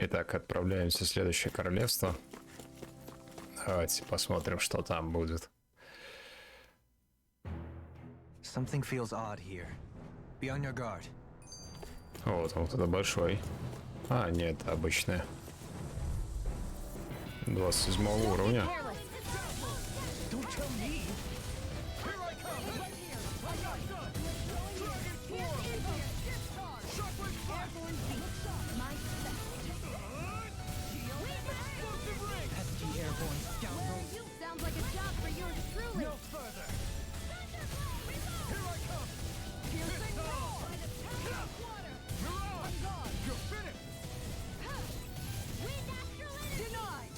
Итак, отправляемся в следующее королевство. Давайте посмотрим, что там будет. Something feels odd here. Be on your guard. Вот он туда большой. А, нет, это обычная. 27 уровня. Sounds like a job for yours truly. No further. Here I come. Piercing roll. You're on. You're finished. Wind astral energy. Denied.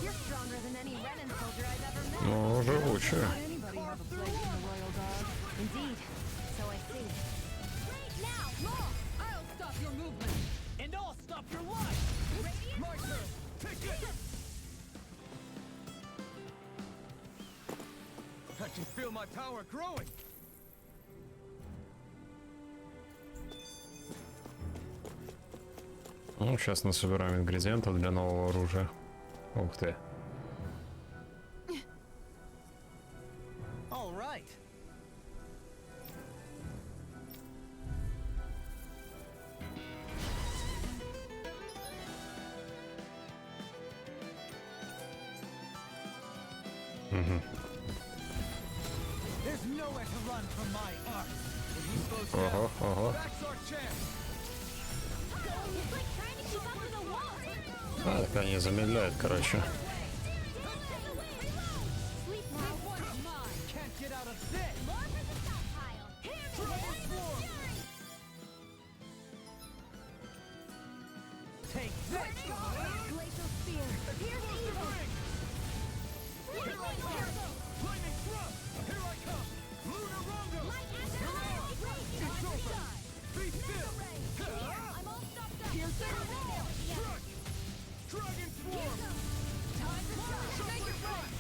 You're stronger than any Renin soldier I've ever met. Ну, живучая. Not anybody have a place in the royal guard. Indeed. So I see. Now, law. I'll stop your movement. And I'll stop your life. Radiant My turn. Take it. I can feel my power growing. Ну, сейчас насобираем ингредиентов для нового оружия. Ух ты. All right. There's nowhere to run from my art. When he slows Ого, down, ого. that's our chance. It's like trying to keep up with a wall. А, так они замедляют, короче. Sleep now. One's mine. Can't get out of this. More for the stockpile. Take this. Glacial spear. Pierce evil. Here I come. Lightning thrust. Here I come. Lunar rondo. Light astral energy. It's over. Be still. I'm all stopped up. Piercing roll. Dragon swarm. Time to shine. Make it right.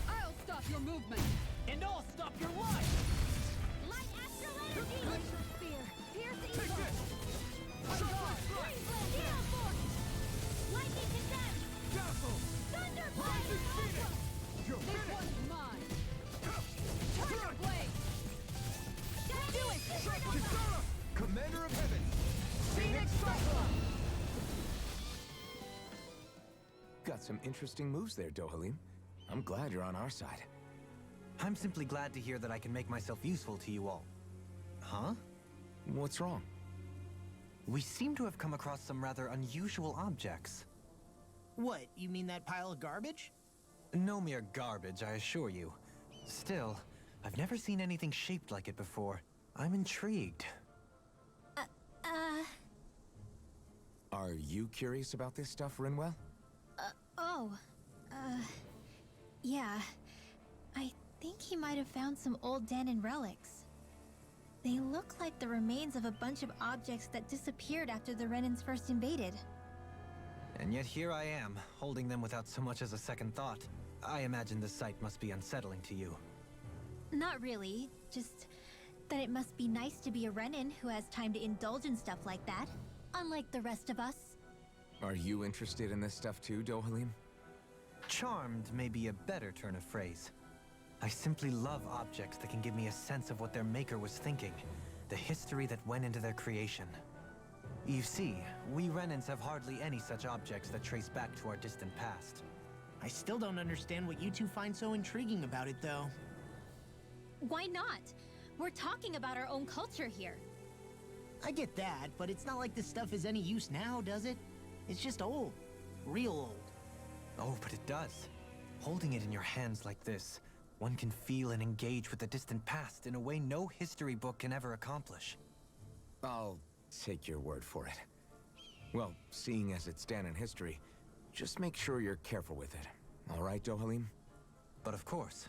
I'll stop your movement. And I'll stop your life. Light astral energy. Glacial spear. Pierce Take evil. this. Steel force. Lightning condense. Dazzle. Thunderblade. You're This finished. one's mine. Tiger blade. Do it. Kisara, Commander of Heaven. Phoenix cyclone. Got some interesting moves there, Dohalim. I'm glad you're on our side. I'm simply glad to hear that I can make myself useful to you all. Huh? What's wrong? We seem to have come across some rather unusual objects. What, you mean that pile of garbage? No mere garbage, I assure you. Still, I've never seen anything shaped like it before. I'm intrigued. Are you curious about this stuff, Rinwell? Yeah. I think he might have found some old Danon relics. They look like the remains of a bunch of objects that disappeared after the Renans first invaded. And yet here I am, holding them without so much as a second thought. I imagine the sight must be unsettling to you. Not really, just that it must be nice to be a Renan who has time to indulge in stuff like that, unlike the rest of us. Are you interested in this stuff too, Dohalim? Charmed may be a better turn of phrase. I simply love objects that can give me a sense of what their maker was thinking, the history that went into their creation. You see, we Renans have hardly any such objects that trace back to our distant past. I still don't understand what you two find so intriguing about it, though. Why not? We're talking about our own culture here. I get that, but it's not like this stuff is any use now, does it? It's just old. Real old. Oh, but it does. Holding it in your hands like this, one can feel and engage with the distant past in a way no history book can ever accomplish. I'll take your word for it. Well, seeing as it's Danon history, just make sure you're careful with it. All right, Dohalim? But of course.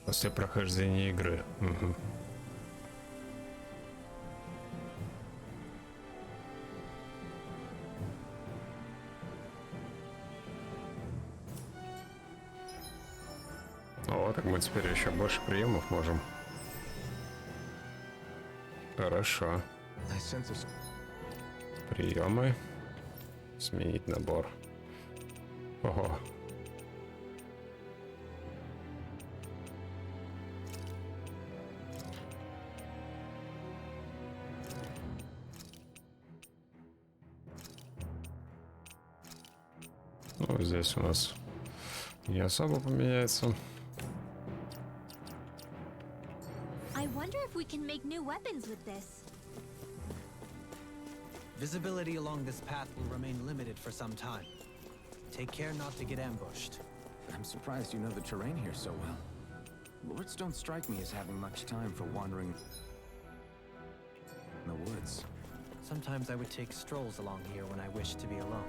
После прохождения игры. Угу. О, так мы теперь еще больше приемов можем. Хорошо. I sense a... Приемы. Сменить набор. Ого. Ну, здесь у нас не особо поменяется. I wonder if we can make new weapons with this. Visibility along this path will remain limited for some time. Take care not to get ambushed. I'm surprised you know the terrain here so well. Lords don't strike me as having much time for wandering in the woods. Sometimes I would take strolls along here when I wished to be alone.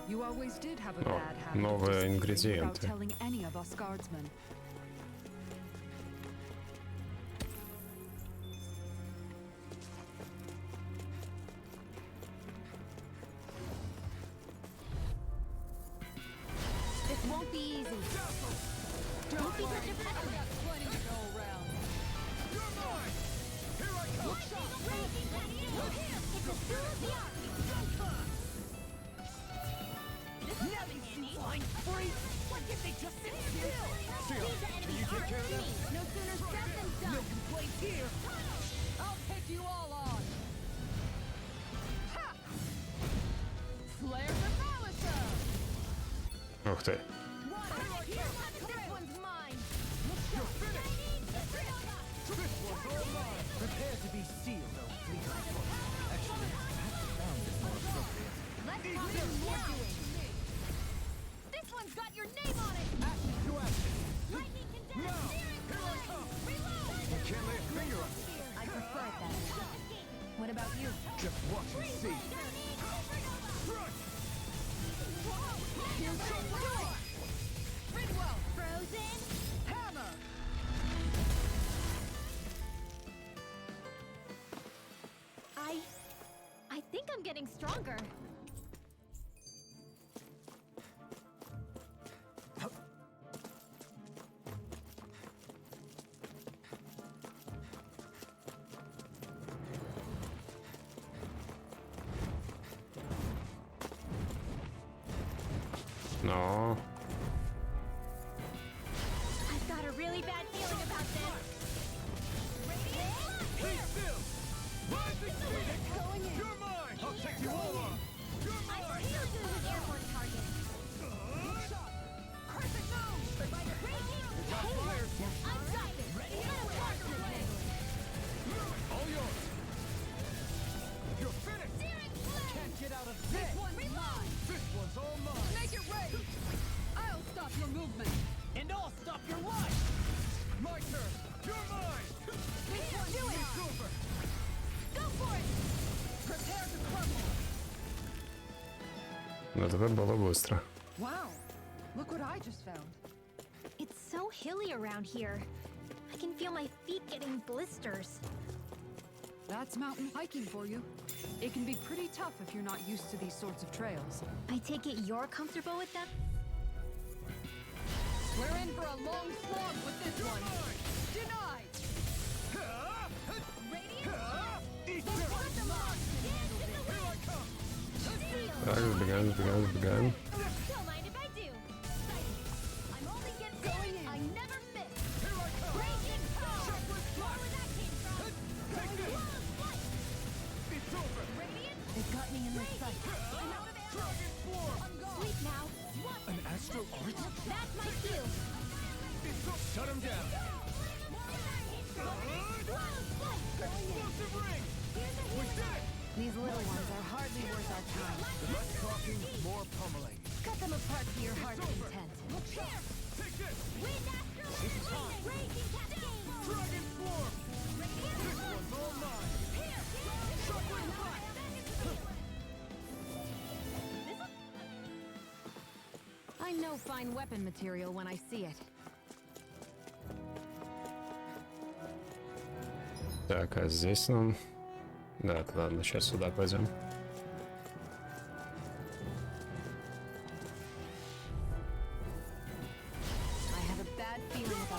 You always did have a О, bad habit of новые disappearing without ингредиенты. telling any of us guardsmen. This won't be easy. Don't be such a pessimist. Plenty to go around. You're mine! Here I come! Look here! It's a duel of the arts. Nothing fine, free! Why can't they just sit still? These enemies aren't me. No sooner said than No done. complaints here! I'll take you all on! Ha! Flare the Malisa! Ух ты. This one's mine! You're finished! This one's all mine! Prepare to be sealed, oh fleet of foot. Actually, I found this more appropriate. Let's talk now. This one's got your name on it! Action to action. Lightning condensed Now, steering here I come! Reload. I can't lay a finger on it. I prefer it that way. What about you? Just watch and see. Here's your door! Ridwell! Frozen. Hammer! I think I'm getting stronger. Но... I've got a really bad feeling about this. Be still! Rising Phoenix! Going in. You're mine! I'll take you all on! You're I mine! feel this is an airborne target. Crescent nose! Got fired. I've got this. Let him talk to me. All yours! You're finished! Can't get out of This this. one's mine! This one's all mine. Make it rain! I'll stop your movement! And I'll stop your life. My turn! You're mine! This one's It's yours. over! Go for it. Prepare to crumble! Но это было быстро. Wow! Look what I just found. It's so hilly around here. I can feel my feet getting blisters. That's mountain hiking for you. It can be pretty tough if you're not used to these sorts of trails. I take it you're comfortable with that? We're in for a long slog with this one! Denied! Radiant! This one's mine! Here I come! Так, сбегаем, сбегаем, сбегаем. Don't mind if I do. I'm only getting going in! I never miss! Here I come! Raging power. Shepherd's More flash! where that came from. Take this! It's over! Radiant. They've got me in their sight. I'm out of air! Dragon swarm! I'm gone! Sleep now. An astral art? That's my cue. Shut him down. Explosive ring! We did it! These little ones are hardly worth our time. Less talking, more pummeling. Cut them apart to your heart's content. Look sharp! Take this! Wind astral raging. Raging cascade. Dragon swarm! This one's all mine! Suffering flash! I know fine weapon material when I see it. Так, а здесь нам... Да, ладно, сейчас сюда пойдем. I have a bad feeling about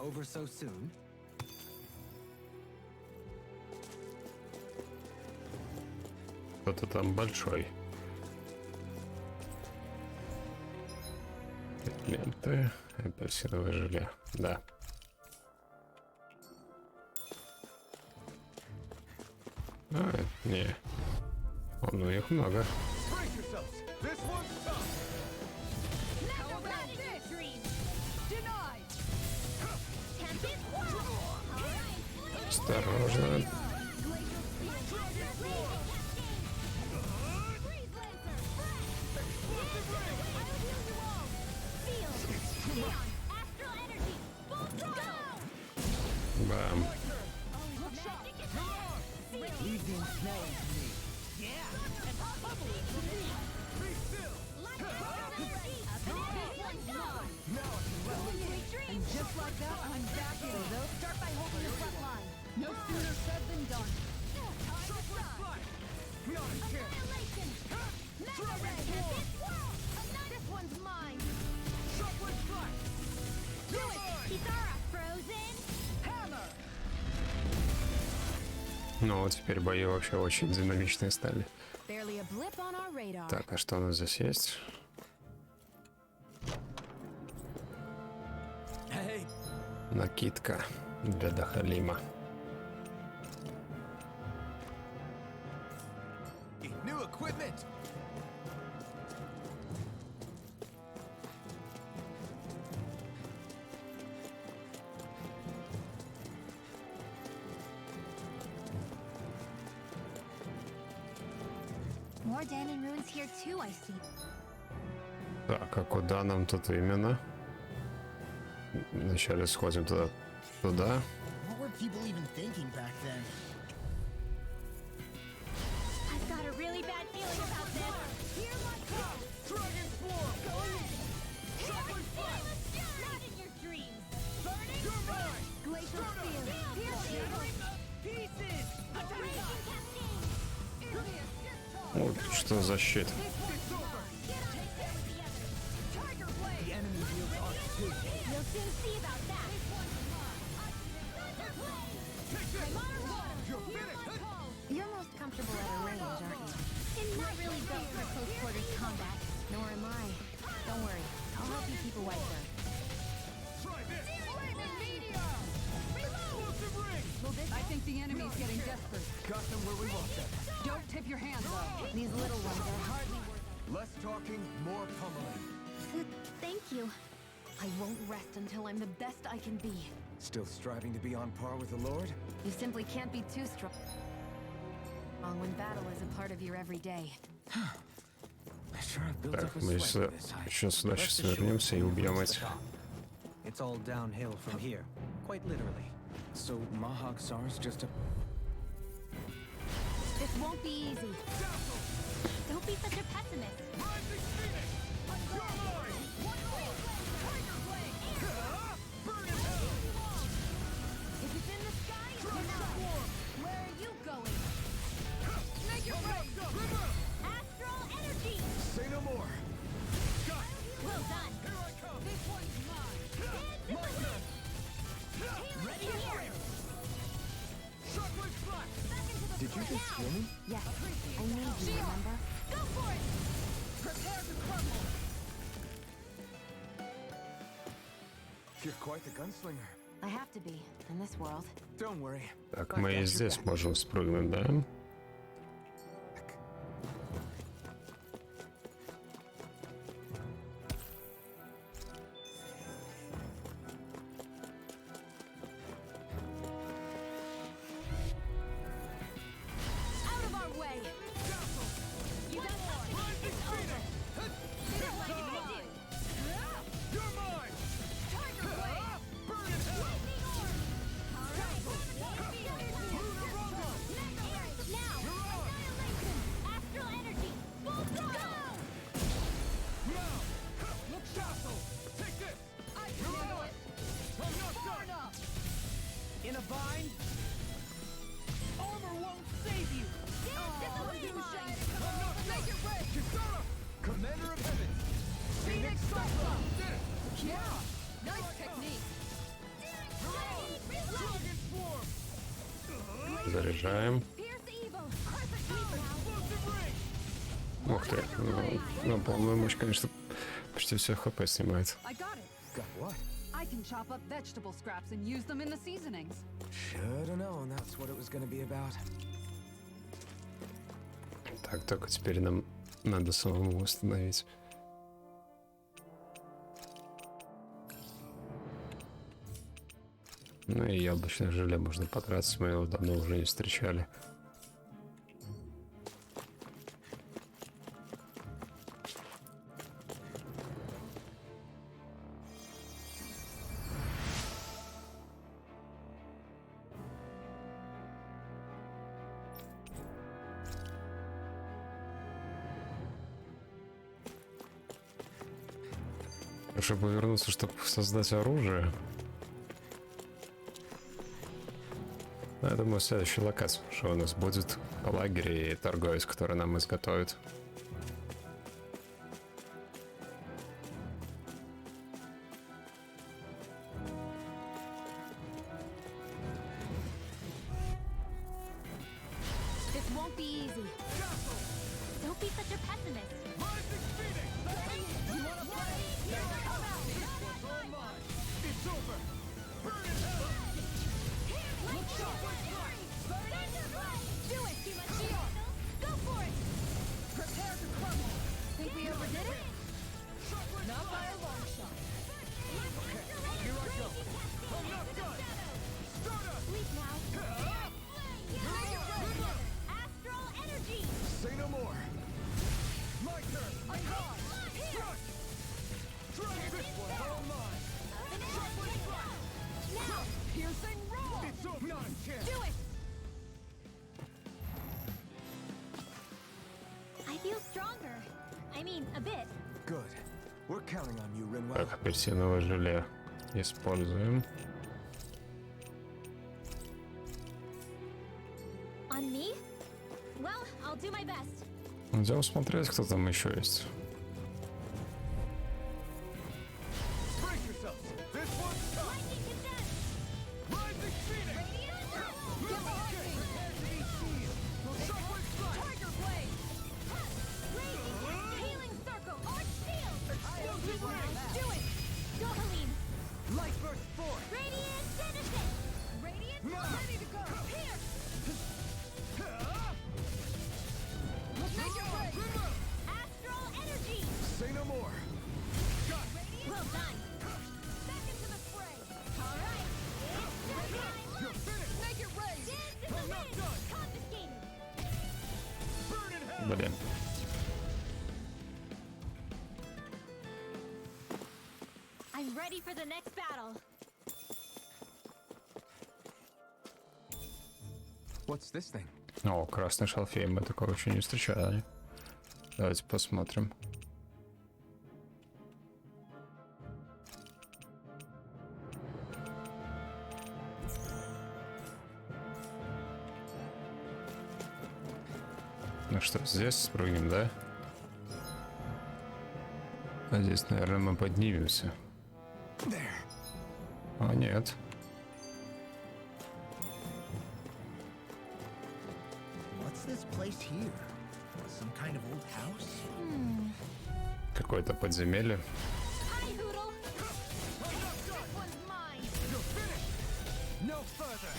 over so soon? Кто-то там большой. Ленты, апельсиновое желе. Да. Не. Ну их много. Brace yourselves. This one's tough. How about this? Denied. Tempest Wall! Осторожно. Glacial spear. Freeze Lancer! I'll heal you all! Field! Neon! Astral Energy! Full throttle! Бам. Look sharp. Leave the ensnaring to me. And just like that, I'm back in. So they'll start by holding the front line. No sooner said than done. Annihilation! Mega Ray! This one's mine! Do it! Kisara! Frozen! Hammer. Ну, теперь бои вообще очень динамичные стали. Barely a blip on our radar. Так, а что у нас здесь есть? Hey, Накидка для Дахалима. new equipment. More Danon ruins here too, I see. Так, а куда нам тут именно? Вначале сходим туда. Туда. What were people even thinking back then? I've got a really bad feeling about this. Hear my call. Dragon Swarm. Go in. Not in your dreams. Burning. You're mine. Glacial spear. Piercing. Pieces. Raging cascade. Вот что за щит. Tiger blade. The enemy wields arc too. You'll soon see about that. You're finished. You're most comfortable at a range, aren't you? I'm not really built for close quarters combat. Nor am I. Don't worry. I'll help you keep a white bird. Try this. Flaming meteor! Explosive ring. I think the enemy's getting desperate. Got them where we want them. Don't tip your hand, though. These little ones are hardly worth Less talking, more pummeling. Thank you. I won't rest until I'm the best I can be. Still striving to be on par with the Lord? You simply can't be too strong when battle is a part of your everyday. I sure have built Так, up a мы sweat for this hike. сейчас сюда Rest сейчас assured, вернемся и убьем here's the этих. top. It's all downhill from here, quite literally. So Mahag Sar's just a... This won't be easy. Don't be such a pessimist. Rising Phoenix. You're mine. Burn in hell. If it's in the sky, it's Dragon not. Swarm. Where are you going? Make it rain! River. Astral Energy! Say no more. Well done. Here I come. This one's mine. My turn. Ready here. Shockwave flash. Did you just hear me? Yes, I need you, remember? Go for it. Prepare to crumble. You're quite the gunslinger. I have to be, in this world. Don't worry. Так, мы и здесь можем спрыгнуть, да? Out of our way! You got something. It's over. What can I do? You're mine. Tiger blade! Burn in hell. Lightning orb. All right. Lunar Roadrunner. заряжаем. Pierce evil. Crush it. Ух ты. Ну, полную мощь, конечно, почти все хп снимает. I got it. Got what? I can chop up vegetable scraps and use them in the seasonings. Should've known that's what it was gonna be about. Так, только теперь нам надо самому восстановить. Ну и яблочное желе можно потратить, мы его давно уже не встречали. Чтобы повернуться, чтобы создать оружие. Я думаю, следующая локация, что у нас будет по лагере и торговец, который нам изготовит. This won't be easy. Don't be such a pessimist. It's over. Burn in hell. Do it, Timoteo! Go for it! Prepare to crumble. Think we overdid it? Not by a long shot. Here I go. I'm not done. Stardust. Sleep now. Astral energy! Say no more. My turn. I got. Crush. Try this one. All mine. Now! Piercing roll. It's over. Not a chance. Do it! I feel stronger. I mean, a bit. Good. We're counting on you, Rinwell. Так, апельсиновое желе используем. On me? Well, I'll do my best. Идем смотреть, кто там еще есть. Brace yourselves. This one's tough. Lightning condensed! Rising Phoenix. Get behind me. Prepare to be seized. Shockwave strike. Tiger blade. Healing circle! Arch shield! Explosive rain. Do it! Go, Helene! Light burst forth. Radiant citizen! Radiant Ready to go. Here! Make it rain. Astral energy! Say no more. Well done! Back into the fray! Alright! It's showtime! You're finished. Make it rain. Dance in the I'm not wind! done. Confiscated! Burn in hell. Блин. I'm ready for the next battle! What's this thing? О, красный шалфей, мы такого еще не встречали. Давайте посмотрим. Ну что, здесь спрыгнем, да? А здесь, наверное, мы поднимемся. А, нет. What's this place here? Some kind of old house? Какое-то подземелье. Hi, Hoodle! This one's mine! You're finished. No further.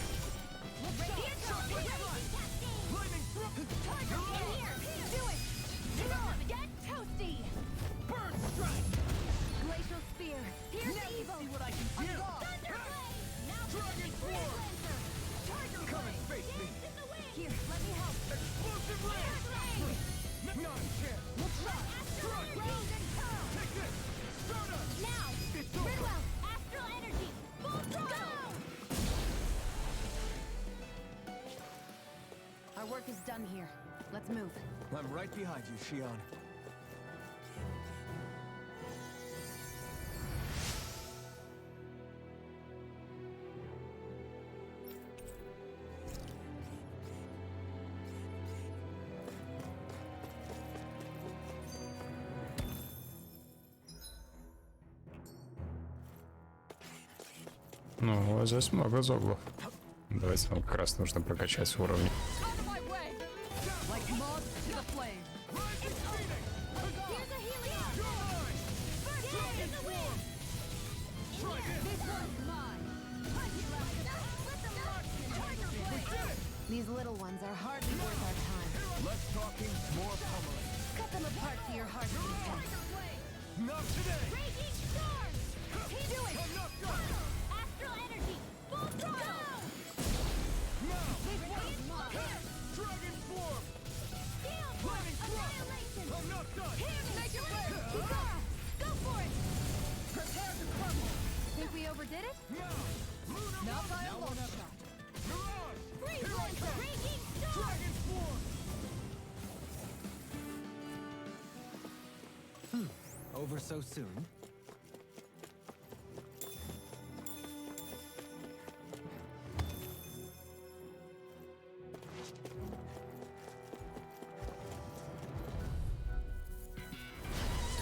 Radiant cascade! Lightning Tiger here! Do it! Get toasty! burn strike. Glacial spear! Here's Now you evil! see what I can do. Thunderblade! Now Dragon Green Force! Lancer! Tiger Come and Blade! face me. Dance in the wind! Here, let me help! Explosive rain. Not a chance. Astral Rain and Curl! Take this. Stardust. Now! It's over. Ridwell! Astral energy! Full throttle! Our work is done here. Let's move. I'm right behind you, Shion. Ну, здесь много зоглов. Давайте нам как раз нужно прокачать уровни. Out of my way! Like moths to the flame. Here's a helium! Get in the wind! This one's mine. These little ones are hardly worth our time. Less talking, more pummeling. Cut them apart to your heart's content. Not today! Raging storm! Do it! I'm not done! Astral energy! Full throttle! Now! This one's mine! Dragon form! Steel Lightning thrust! annihilation! I'm not done! Here, make it rain! Kikara! Go for it! Prepare to crumble. Think we overdid it? Now! Lunar Not by a now long whatever. shot. Mirage! Freeze Here I laser! come! Raging storm! Dragon form! Over so soon?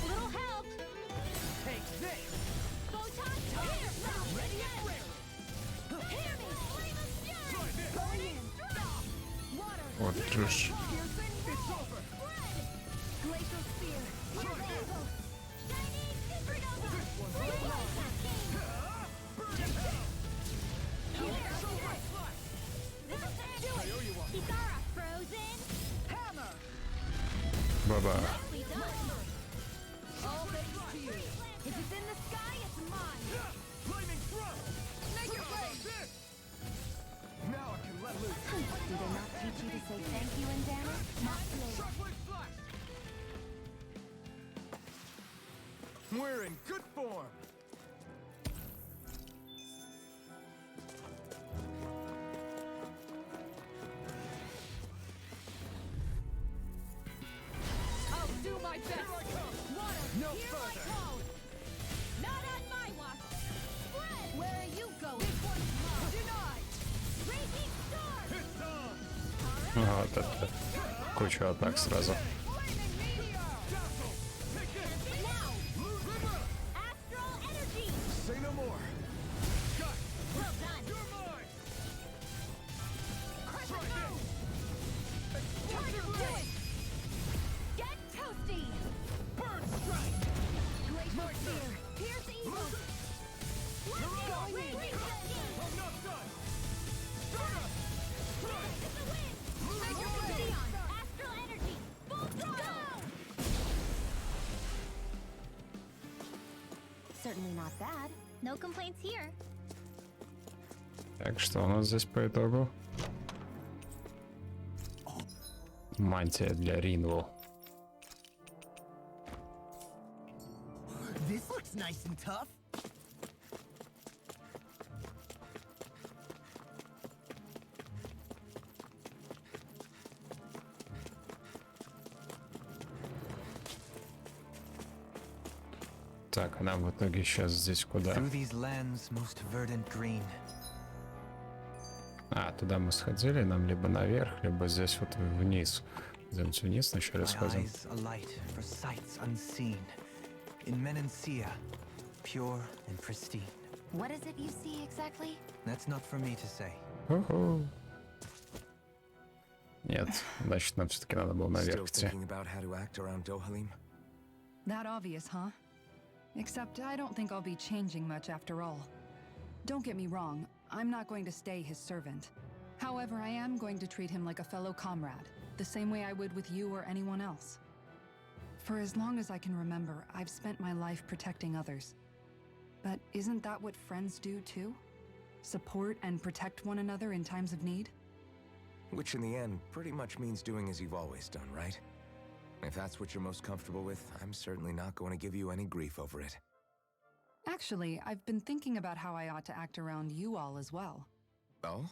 Little help! Take this! Photon fire! Ready and ready! Hear me! Flame of fury! Try this! Going in! Water! Вот же ж. It's over! Spread! Glacial spear! Try Here this! goes! Shining supernova! This one's Free all light cascade! Burn in hell! This is it! Do I owe you one. Kikara! Frozen! Hammer! Баба. Nicely done! All thanks to you. If it's in the sky, it's mine! Flaming thrust! Make it How rain! about this? Now I can let loose. Do they not teach you to say thank you in Danish? Not today. Shockwave flash! We're in good form! I'll do my best. Here I come! Water! No Hear my further. call! Not on my watch! Spread! Where are you going? This one's mine. Denied. Raging storm! It's on! Вот это. Кучу атак сразу. Flaming meteor. Dazzle! Take this! Now! River! Astral energy! Say no more! Got! Well done! You're mine! Crescent Try moon! this! Explosive Do ray! it! Get toasty! Bird strike! Glacial spear! Pierce evil! Let's go! Raging cascade! I'm not done! Start up! Try! It's the wind! Make it Over rain! Leon! Astral energy! Full throttle! Certainly not bad. No complaints here. Так, что у нас здесь по итогу? Мантия для Ринву. This looks nice and tough. Так, а нам в итоге сейчас здесь куда? Through these lands most verdant green. А, туда мы сходили, нам либо наверх, либо здесь вот вниз. Идемте вниз, вначале My сходим. eyes alight for sights unseen. In Menancia, pure and pristine. What is it you see exactly? That's not for me to say. Уху. Нет, значит, нам все-таки надо было Still наверх идти. thinking about how to act around Dohalim? That obvious, huh? Except I don't think I'll be changing much after all. Don't get me wrong, I'm not going to stay his servant. However, I am going to treat him like a fellow comrade, the same way I would with you or anyone else. For as long as I can remember, I've spent my life protecting others. But isn't that what friends do too? Support and protect one another in times of need? Which in the end pretty much means doing as you've always done, right? If that's what you're most comfortable with, I'm certainly not going to give you any grief over it. Actually, I've been thinking about how I ought to act around you all as well. Oh?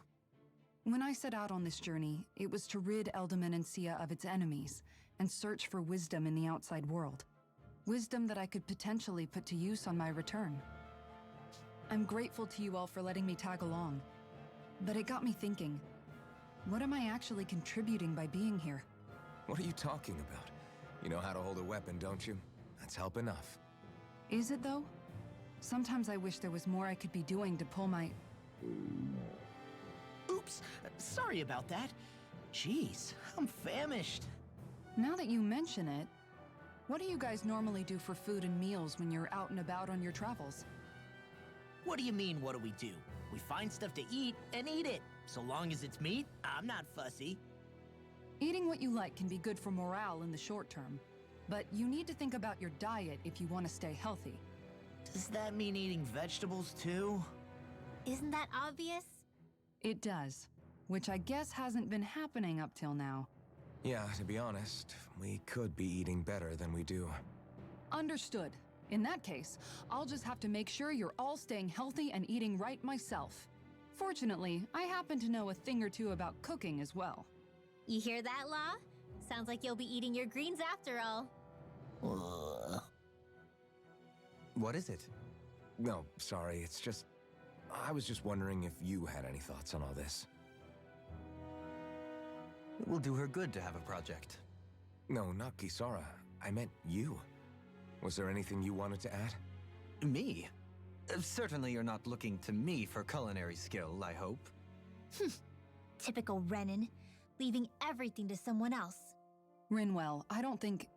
When I set out on this journey, it was to rid Eldaman and Sia of its enemies, and search for wisdom in the outside world. Wisdom that I could potentially put to use on my return. I'm grateful to you all for letting me tag along, but it got me thinking, what am I actually contributing by being here? What are you talking about? You know how to hold a weapon, don't you? That's help enough. Is it though? Sometimes I wish there was more I could be doing to pull my... Ooh, Oops, sorry about that. Jeez, I'm famished. Now that you mention it, what do you guys normally do for food and meals when you're out and about on your travels? What do you mean, what do we do? We find stuff to eat and eat it. So long as it's meat, I'm not fussy. Eating what you like can be good for morale in the short term, but you need to think about your diet if you want to stay healthy. Does that mean eating vegetables too? Isn't that obvious? It does, which I guess hasn't been happening up till now. Yeah, to be honest, we could be eating better than we do. Understood. In that case, I'll just have to make sure you're all staying healthy and eating right myself. Fortunately, I happen to know a thing or two about cooking as well. You hear that, Law? Sounds like you'll be eating your greens after all. What is it? No, sorry, it's just... I was just wondering if you had any thoughts on all this. It will do her good to have a project. No, not Kisara. I meant you. Was there anything you wanted to add? Me? Certainly you're not looking to me for culinary skill, I hope. Typical Renan, leaving everything to someone else. Rinwell, I don't think...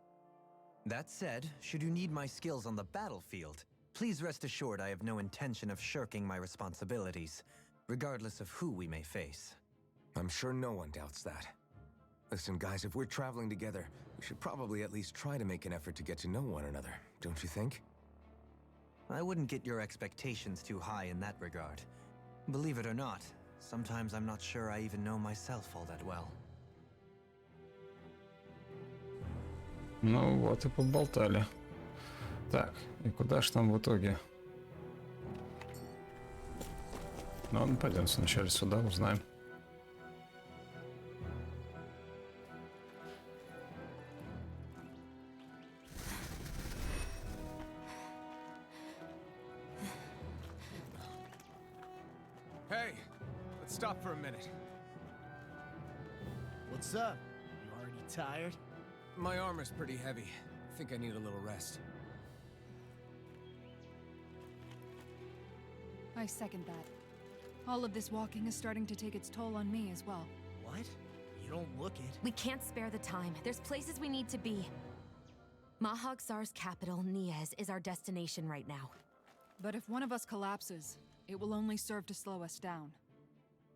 That said, should you need my skills on the battlefield, please rest assured I have no intention of shirking my responsibilities, regardless of who we may face. I'm sure no one doubts that. Listen, guys, if we're traveling together, we should probably at least try to make an effort to get to know one another, don't you think? I wouldn't get your expectations too high in that regard. Believe it or not, sometimes I'm not sure I even know myself all that well. Ну вот и поболтали. Так, и куда ж там в итоге? Ну ладно, пойдем сначала сюда, узнаем. Hey, let's stop for a minute. What's up? You already tired? My armor's pretty heavy. I think I need a little rest. I second that. All of this walking is starting to take its toll on me as well. What? You don't look it. We can't spare the time. There's places we need to be. Mahagsar's capital, Nьez, is our destination right now. But if one of us collapses, it will only serve to slow us down.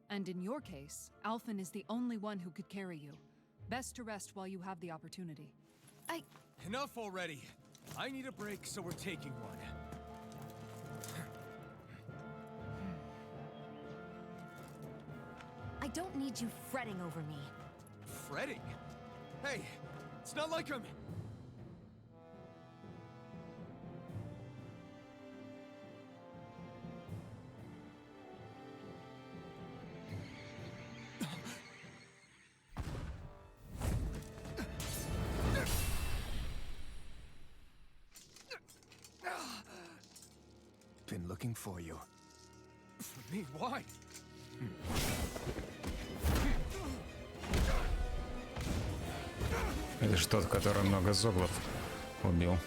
And in your case, Alphen is the only one who could carry you. Best to rest while you have the opportunity. Enough already! I need a break, so we're taking one. I don't need you fretting over me. Fretting? Hey, it's not like I'm... Been looking for you. For me? Why? Это же тот, который много зоглов убил.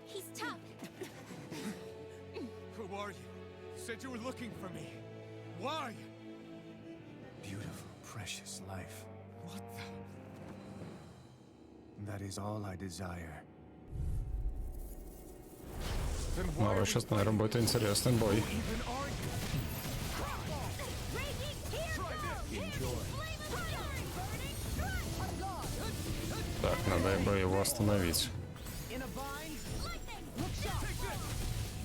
He's tough. Who are you? Said you were looking for me. Why? Beautiful, precious life. What the... That is all I desire. Then Ну, why а are we сейчас, наверное, будет интересный бой. even arguing? Так, надо бы его остановить. In a bind?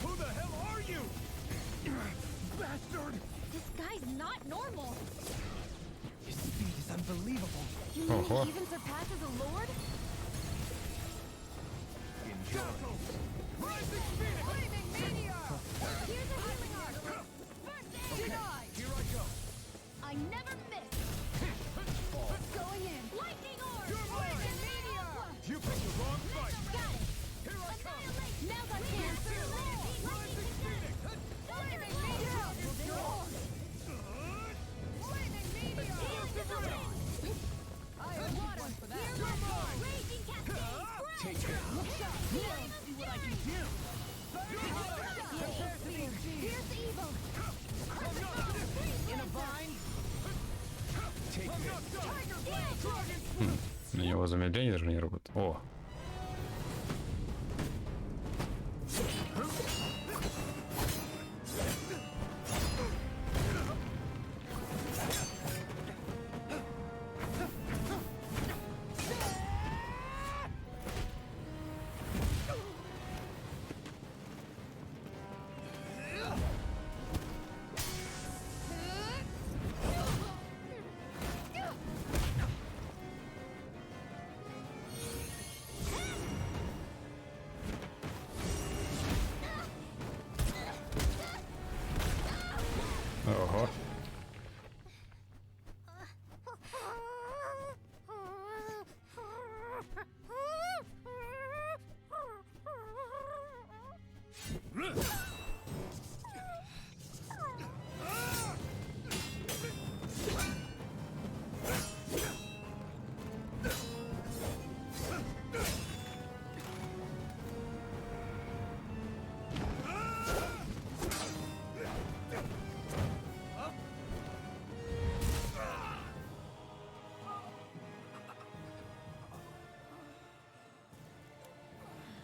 Who the hell are you? Bastard! This guy's not normal. His speed is unbelievable. You mean Ого. he even surpasses a lord? Shackles! Rising Phoenix! Flaming meteor! Here's a healing arc. First aid denied. Here I go. I never miss. Going in. Lightning orb. mine. Meteor. You picked the wrong fight. Got it. Here I come. Now's our chance. Rising Phoenix! Flaming meteor. Flaming meteor. его замедление даже не работает. О! Ого.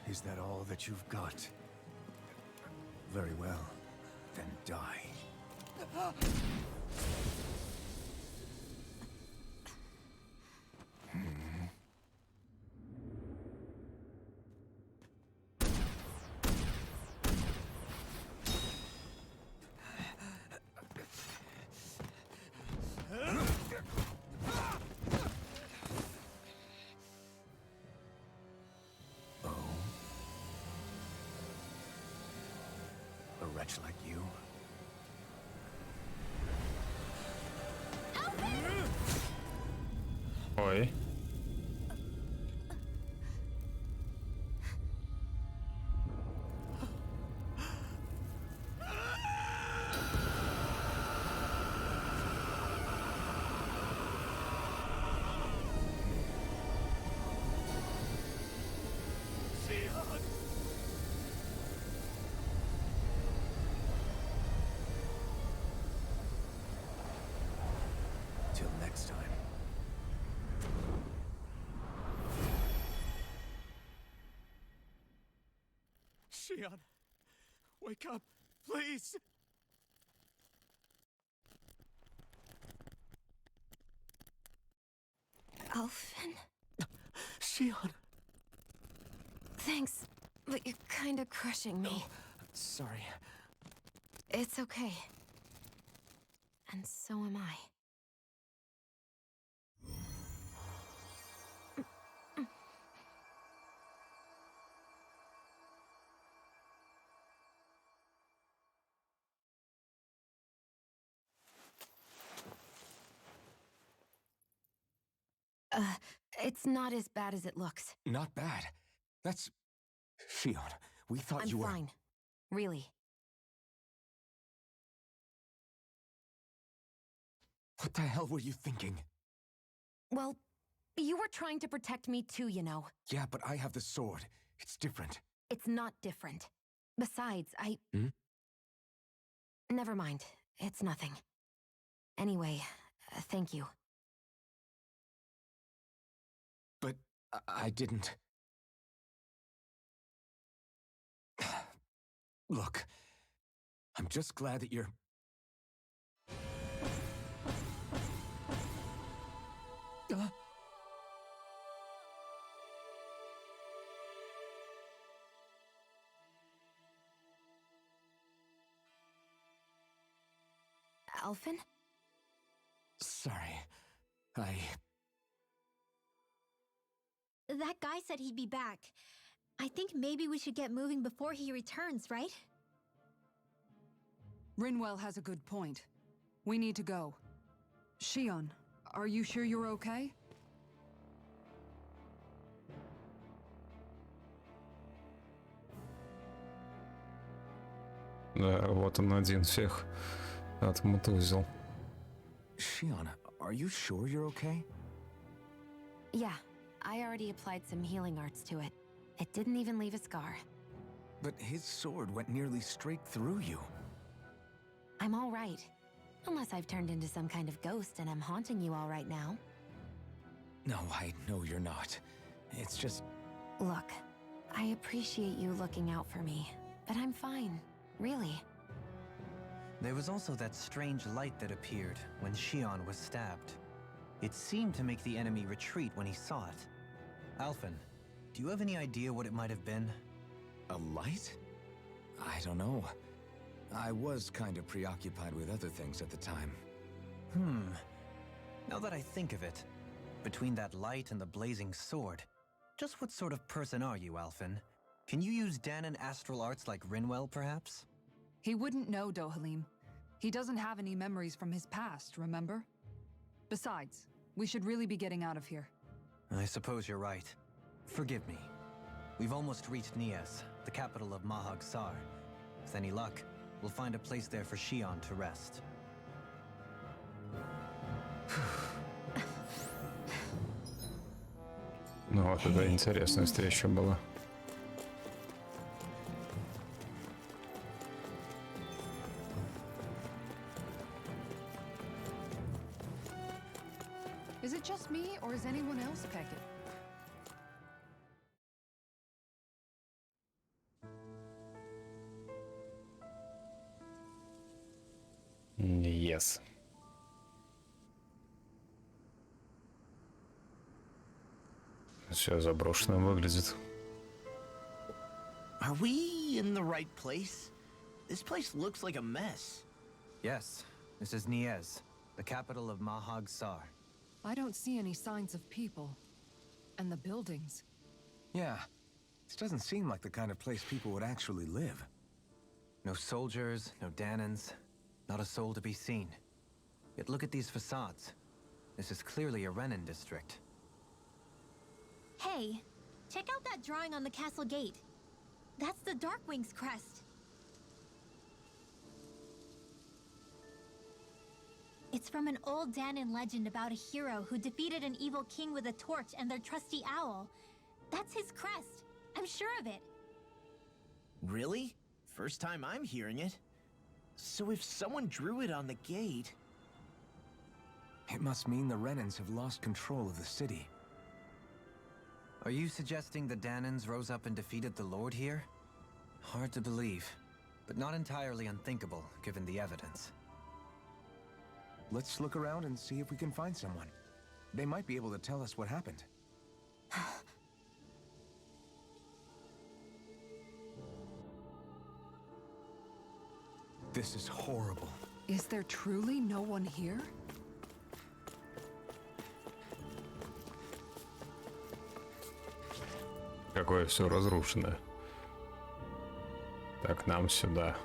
Is that all that you've got? Very well. Then die. A wretch like you? Ой. Till next time. Shion, wake up, please! Alphen? Shion! Thanks, but you're kinda crushing me. Sorry. It's okay. And so am I. It's not as bad as it looks. Not bad. That's... Shion, we thought I'm you were... fine. Really. What the hell were you thinking? Well, you were trying to protect me too, you know. Yeah, but I have the sword. It's different. It's not different. Besides, Hmm? Never mind. It's nothing. Anyway, thank you. But I didn't... Look, I'm just glad that you're... Alphen? Sorry. That guy said he'd be back. I think maybe we should get moving before he returns, right? Rinwell has a good point. We need to go. Shion, are you sure you're okay? Да, вот он один всех отмутузил. Shion, are you sure you're okay? Yeah, I already applied some healing arts to it. It didn't even leave a scar. But his sword went nearly straight through you. I'm all right. Unless I've turned into some kind of ghost and I'm haunting you all right now. No, I know you're not. It's just... Look, I appreciate you looking out for me, but I'm fine, really. There was also that strange light that appeared when Shion was stabbed. It seemed to make the enemy retreat when he saw it. Alphen, do you have any idea what it might have been? A light? I don't know. I was kind of preoccupied with other things at the time. Now that I think of it, between that light and the blazing sword, just what sort of person are you, Alphen? Can you use Danon astral arts like Rinwell, perhaps? He wouldn't know, Dohalim. He doesn't have any memories from his past, remember? Besides, we should really be getting out of here. I suppose you're right. Forgive me. We've almost reached Nьez, the capital of Mahag Sar. With any luck, we'll find a place there for Shion to rest. Ну вот это интересная встреча была. Is it just me, or is anyone else pecking? Yes. Все заброшено выглядит. Are we in the right place? This place looks like a mess. Yes, this is Nьez, the capital of Mahag Sar. I don't see any signs of people. And the buildings. Yeah, this doesn't seem like the kind of place people would actually live. No soldiers, no Danons, not a soul to be seen. Yet look at these facades. This is clearly a Renin district. Hey, check out that drawing on the castle gate. That's the Darkwing's crest. It's from an old Danon legend about a hero who defeated an evil king with a torch and their trusty owl. That's his crest. I'm sure of it. Really? First time I'm hearing it. So if someone drew it on the gate... It must mean the Renins have lost control of the city. Are you suggesting the Danons rose up and defeated the Lord here? Hard to believe, but not entirely unthinkable, given the evidence. Let's look around and see if we can find someone. They might be able to tell us what happened. This is horrible. Is there truly no one here? Какое все разрушено. Так, нам сюда.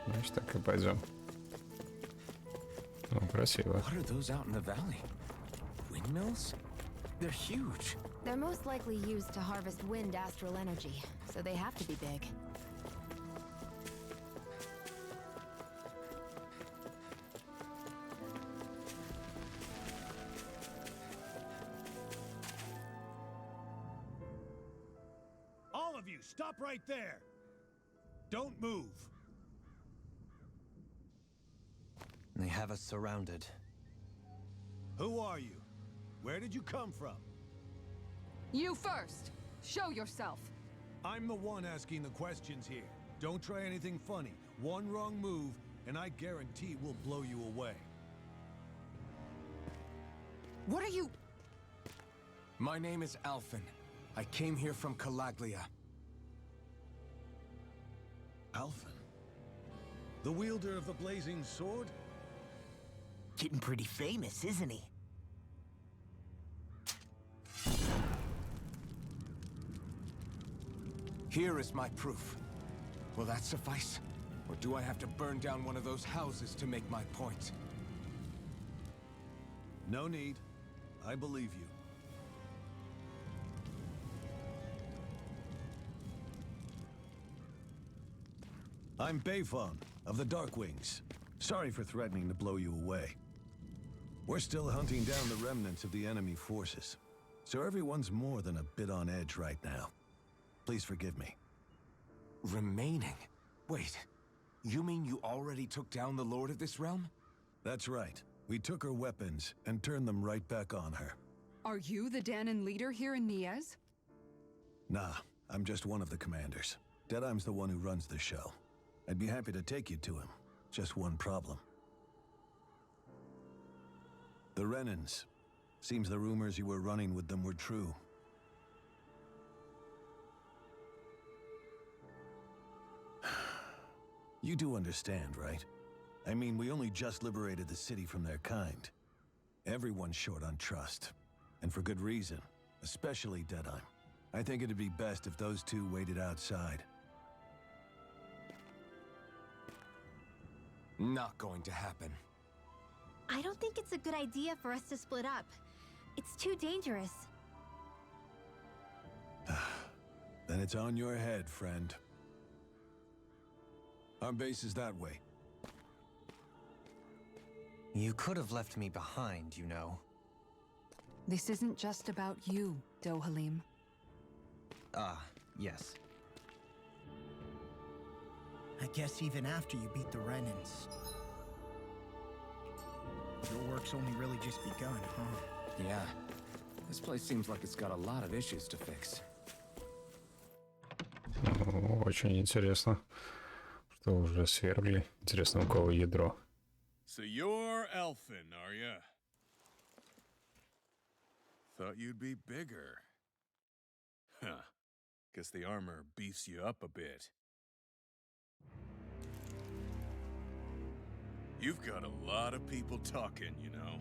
Значит, так и пойдем. Ну, красиво. What are those out in the valley? Windmills? They're huge. They're most likely used to harvest wind astral energy, so they have to be big. All of you, stop right there! Don't move! They have us surrounded. Who are you? Where did you come from? You first! Show yourself! I'm the one asking the questions here. Don't try anything funny. One wrong move, and I guarantee we'll blow you away. What are you... My name is Alphen. I came here from Calaglia. Alphen? The wielder of the blazing sword? Getting pretty famous, isn't he? Here is my proof. Will that suffice? Or do I have to burn down one of those houses to make my point? No need. I believe you. I'm Beifong of the Darkwings. Sorry for threatening to blow you away. We're still hunting down the remnants of the enemy forces, so everyone's more than a bit on edge right now. Please forgive me. Remaining? Wait, you mean you already took down the Lord of this realm? That's right. We took her weapons and turned them right back on her. Are you the Danon leader here in Nьez? Nah, I'm just one of the commanders. Deadeye's the one who runs the show. I'd be happy to take you to him. Just one problem. The Renans. Seems the rumors you were running with them were true. You do understand, right? I mean, we only just liberated the city from their kind. Everyone's short on trust. And for good reason. Especially Deadeye. I think it'd be best if those two waited outside. Not going to happen. I don't think it's a good idea for us to split up. It's too dangerous. Then it's on your head, friend. Our base is that way. You could have left me behind, you know. This isn't just about you, Dohalim. Ah, yes. I guess even after you beat the Renans, your work's only really just begun, huh? Yeah. This place seems like it's got a lot of issues to fix. Очень интересно, что уже свергли. Интересно, у кого ядро. So you're elfin, are ya? Thought you'd be bigger. Huh. Guess the armor beefs you up a bit. You've got a lot of people talking, you know.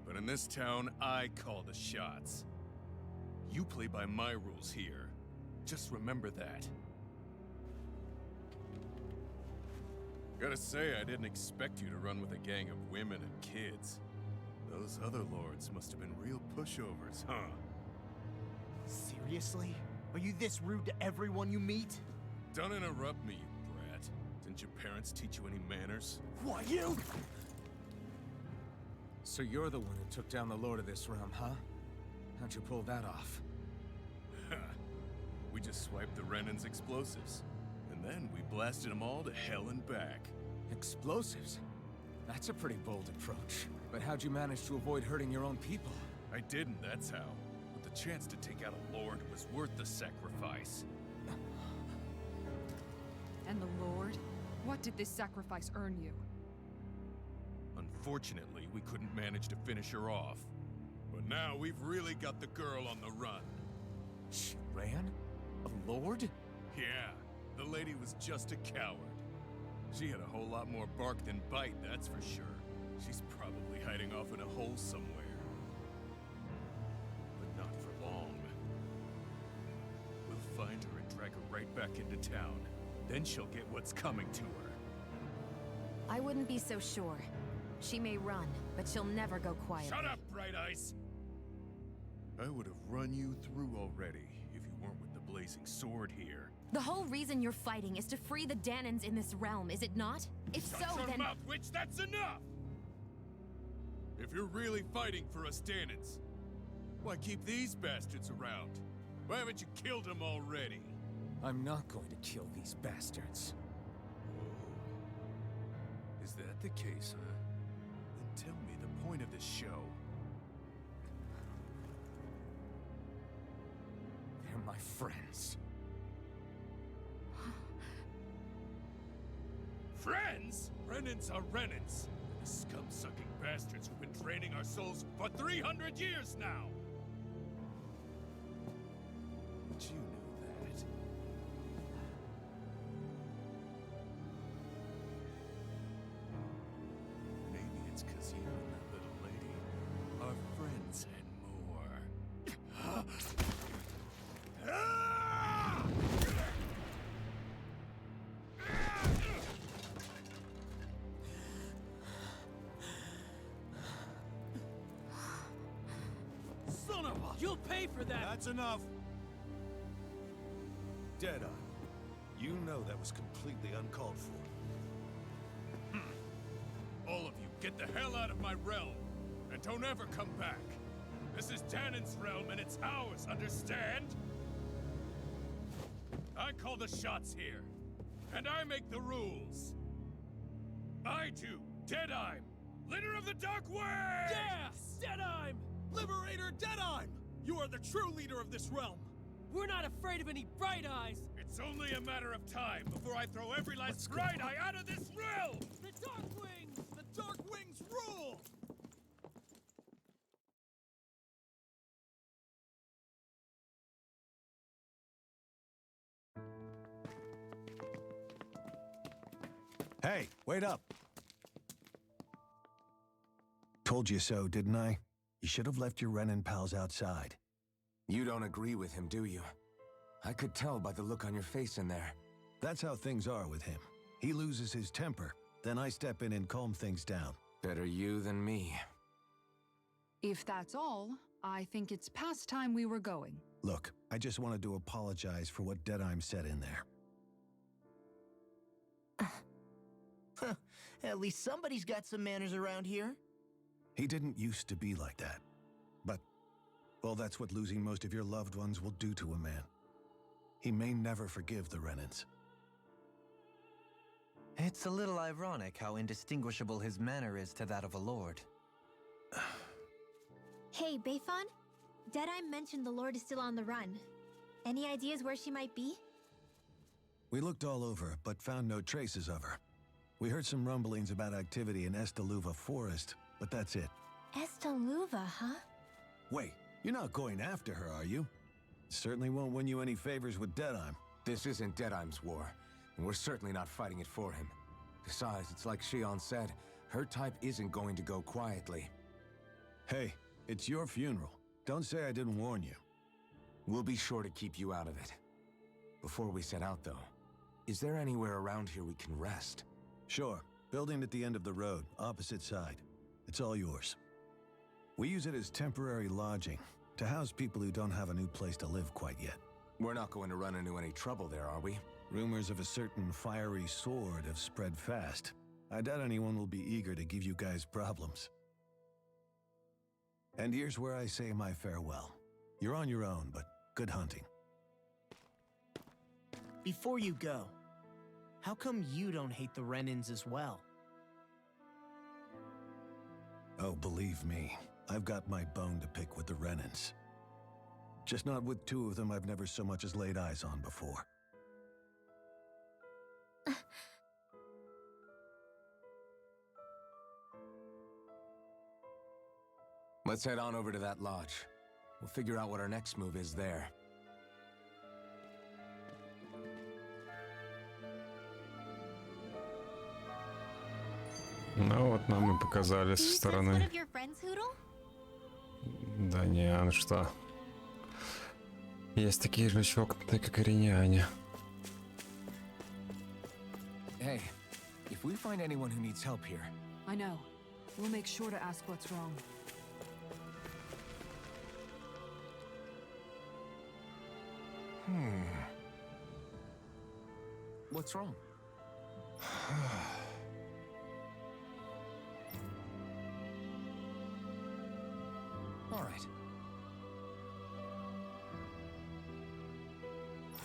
But in this town, I call the shots. You play by my rules here. Just remember that. Gotta say, I didn't expect you to run with a gang of women and kids. Those other lords must have been real pushovers, huh? Seriously? Are you this rude to everyone you meet? Don't interrupt me, you brat. Didn't your parents teach you any manners? Why, you? So you're the one who took down the lord of this realm, huh? How'd you pull that off? We just swiped the Renan's explosives. And then we blasted them all to hell and back. Explosives? That's a pretty bold approach. But how'd you manage to avoid hurting your own people? I didn't, that's how. But the chance to take out a lord was worth the sacrifice. And the Lord? What did this sacrifice earn you? Unfortunately, we couldn't manage to finish her off. But now we've really got the girl on the run. She ran? A lord? Yeah, the lady was just a coward. She had a whole lot more bark than bite, that's for sure. She's probably hiding off in a hole somewhere. But not for long. We'll find her and drag her right back into town. Then she'll get what's coming to her. I wouldn't be so sure. She may run, but she'll never go quiet. Shut up, Bright Eyes! I would have run you through already if you weren't with the blazing sword here. The whole reason you're fighting is to free the Danons in this realm, is it not? If Shut so, your then... mouth, witch! That's enough! If you're really fighting for us Danons, why keep these bastards around? Why haven't you killed them already? I'm not going to kill these bastards. Is that the case, huh? Then tell me the point of this show. They're my friends. Friends? Renans are Renans. The scum-sucking bastards who've been draining our souls for 300 years now! But you knew that. Maybe it's because you and that little lady are friends and more. Son of a... You'll pay for that! That's enough! Deadeye, you know that was completely uncalled for. All of you, get the hell out of my realm! And don't ever come back! This is Danon's realm and it's ours, understand? I call the shots here. And I make the rules. I do, Deadeye, leader of the Dark Way! Yeah! Deadeye! Liberator Deadeye! You are the true leader of this realm! We're not afraid of any bright eyes! It's only a matter of time before I throw every last bright eye out of this realm! The Dark Wings! The Dark Wings rule! Hey, wait up! Told you so, didn't I? You should have left your Renin pals outside. You don't agree with him, do you? I could tell by the look on your face in there. That's how things are with him. He loses his temper, then I step in and calm things down. Better you than me. If that's all, I think it's past time we were going. Look, I just wanted to apologize for what Deadeye said in there. At least somebody's got some manners around here. He didn't used to be like that. But, well, that's what losing most of your loved ones will do to a man. He may never forgive the Renins. It's a little ironic how indistinguishable his manner is to that of a lord. Hey, Beifan? Deadeye mentioned the Lord is still on the run. Any ideas where she might be? We looked all over, but found no traces of her. We heard some rumblings about activity in Estaluva Forest, but that's it. Estaluva, huh? Wait, you're not going after her, are you? Certainly won't win you any favors with Deadeye. This isn't Deadeye's war, and we're certainly not fighting it for him. Besides, it's like Shion said, her type isn't going to go quietly. Hey, it's your funeral. Don't say I didn't warn you. We'll be sure to keep you out of it. Before we set out, though, is there anywhere around here we can rest? Sure. Building at the end of the road, opposite side. It's all yours. We use it as temporary lodging, to house people who don't have a new place to live quite yet. We're not going to run into any trouble there, are we? Rumors of a certain fiery sword have spread fast. I doubt anyone will be eager to give you guys problems. And here's where I say my farewell. You're on your own, but good hunting. Before you go, how come you don't hate the Renins as well? Oh, believe me, I've got my bone to pick with the Renins. Just not with two of them I've never so much as laid eyes on before. Let's head on over to that lodge. We'll figure out what our next move is there. Ну вот нам и показали со стороны. Да не, ну что. Есть такие же чокнутые, как и риняне. Hey, if we find anyone who needs help here... I know. We'll make sure to ask what's wrong. What's wrong? All right.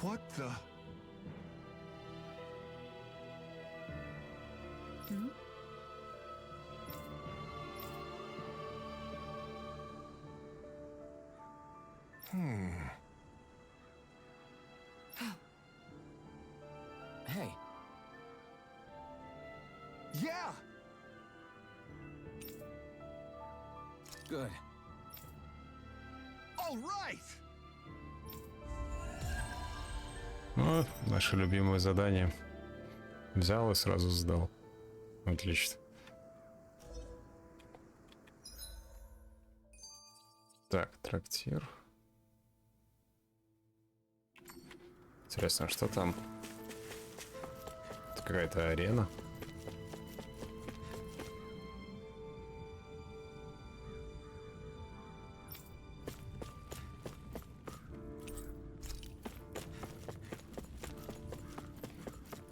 What the? Hey. Yeah! Good. All right! Вот, наше любимое задание. Взял и сразу сдал. Отлично. Так, трактир. Интересно, что там? Это какая-то арена.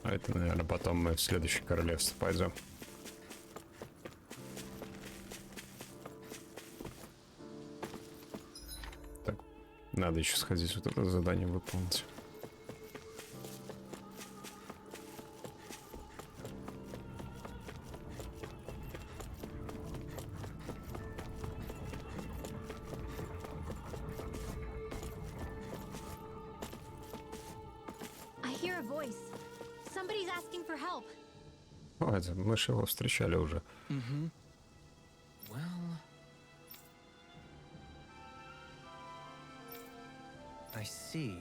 А это, наверное, потом мы в следующее королевство пойдем. Так, надо еще сходить, вот это задание выполнить. Somebody's asking for help. О, это мы же его встречали уже. Mm-hmm. Well... I see.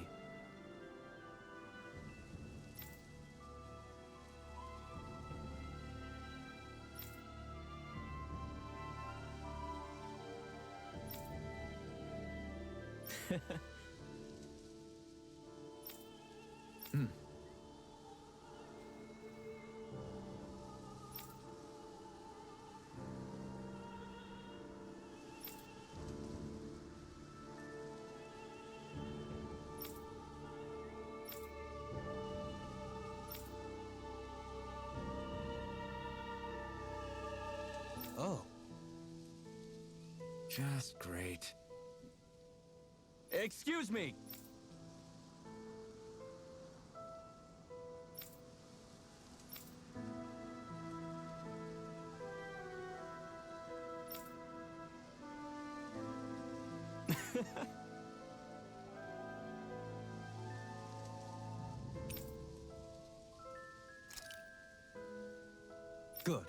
Hmm. Oh. Just great. Excuse me! Good.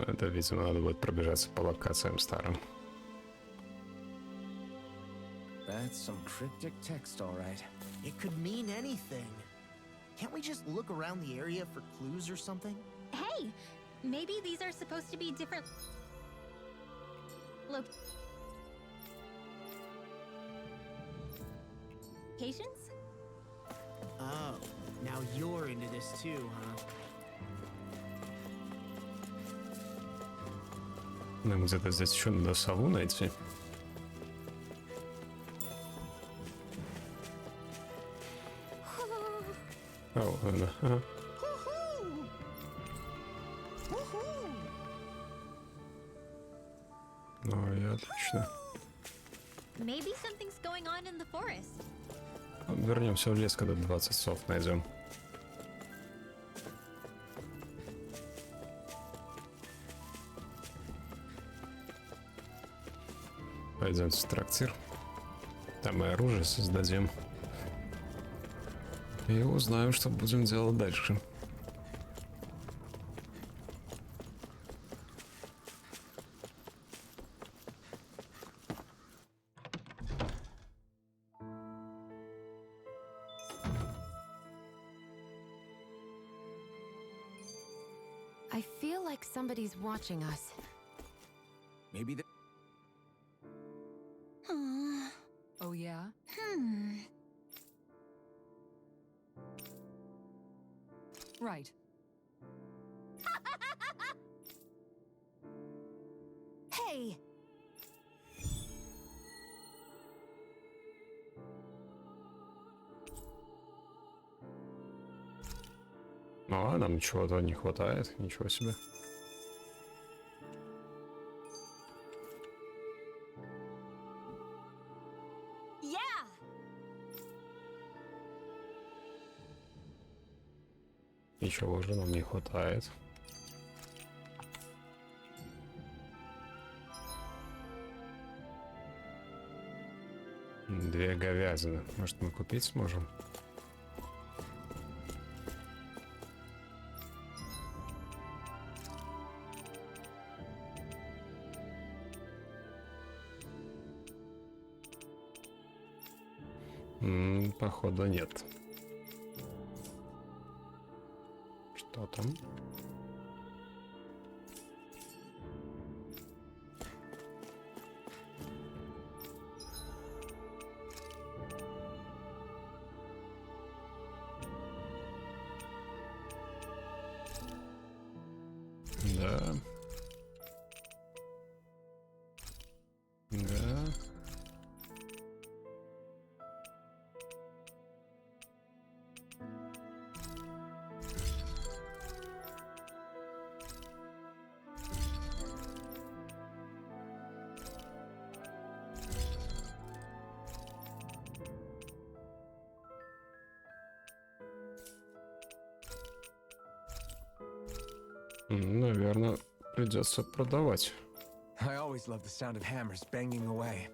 Это, видимо, надо будет пробежаться по локациям старым. That's some cryptic text, all right. It could mean anything. Can't we just look around the area for clues or something? Hey, maybe these are supposed to be different locations? Oh, now you're into this too, huh? Нам где-то здесь еще надо сову найти. О, она. Ага. Ну и отлично. Maybe something's going on in the forest. Вернемся в лес, когда 20 сов найдем. Пойдем в трактир. Там и оружие создадим. И узнаем, что будем делать дальше. I feel like somebody's watching us. Maybe the... Oh, yeah? Right. Hey! Ну а нам чего-то не хватает, ничего себе. Yeah! И чего же нам не хватает? Две говядины. Может, мы купить сможем? Походу нет. Что там? Да. Да. Наверное, придется продавать. I always love the sound of hammers banging away.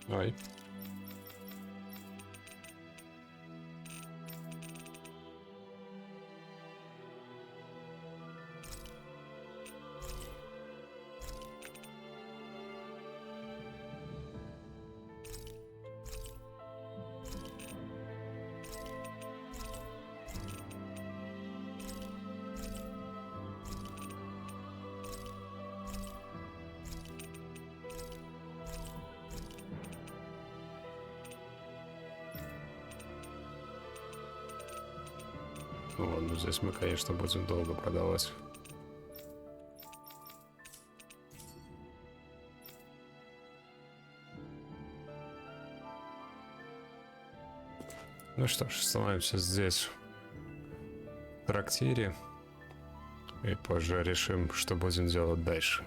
Ой. Ладно, здесь мы, конечно, будем долго продавать. Ну что ж, становимся здесь, в трактире, и позже решим, что будем делать дальше.